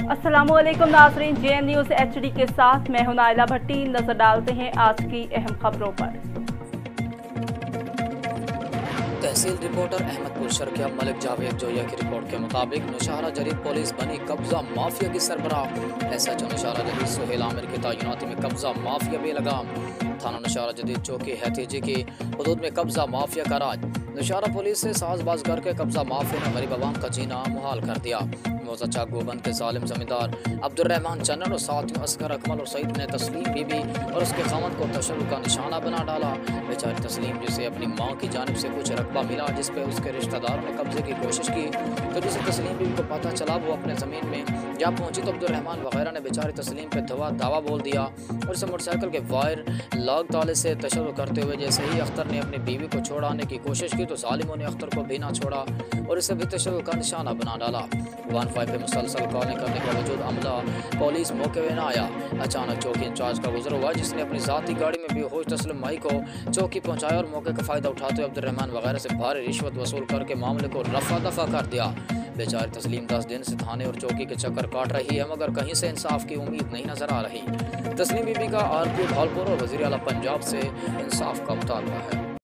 अस्सलामुअलैकुम नाज़रीन, JN news HD के साथ मैं हूं नाइला भट्टी। नजर डालते हैं आज की अहम खबरों पर। तहसील रिपोर्टर अहमदपुर शर्किया मलिक जावेद जोया की रिपोर्ट के मुताबिक नौशहरा जदीद पुलिस बनी कब्जा माफिया की सरबराह। SHO नौशहरा जदीद सुहेल आमिर की तैनाती में कब्जा माफिया बेलगाम। थाना नौशहरा जदीद चौकी हैतीजी की हदूद में कब्जा माफिया का राज। नौशहरा पुलिस से साजबाज करके कब्जा माफिया ने गरीब आवाम का जीना मुहाल कर दिया। मोज़ा गोबंद के जालिम जमींदार अब्दुर्रहमान चन्नन और साथियों असगर अकमल और सईद ने तस्लीम बीबी और उसके खामद को तशद्दुद का निशाना बना डाला। बेचारी तस्लीम, जिसे अपनी माँ की जानिब से कुछ रकबा मिला जिस पे उसके रिश्तेदारों ने कब्जे की कोशिश की, तो जिसे तस्लीम बीबी को पता चला वो अपने ज़मीन में जब पहुंची तो अब्दुर्रहमान वगैरह ने बेचारी तस्लीम पे दावा बोल दिया और उसे मोटरसाइकिल के वायर लाग ताले से तशद्दुद करते हुए जैसे ही अख्तर ने अपनी बीवी को छोड़ाने की कोशिश की तो जालिमों ने अख्तर को भी ना छोड़ा और इसे भी तशद्दुद का निशाना बना डाला। 15 पे मुसलसल कॉलिंग करने के बावजूद अमला पुलिस मौके में न आया। अचानक चौकी इंचार्ज का गुजर हुआ जिसने अपनी जाती गाड़ी में बेहोश तस्लीम माई को चौकी पहुंचाया और मौके का फ़ायदा उठाते हुए अब्दुर्रहमान वगैरह से भारी रिश्वत वसूल करके मामले को रफा दफा कर दिया। बेचारी तस्लीम 10 दिन से थाने और चौकी के चक्कर काट रही है मगर कहीं से इंसाफ की उम्मीद नहीं नजर आ रही। तस्लीम बीबी का RPO भावलपुर और वज़ीर आला पंजाब से इंसाफ का मुतालबा है।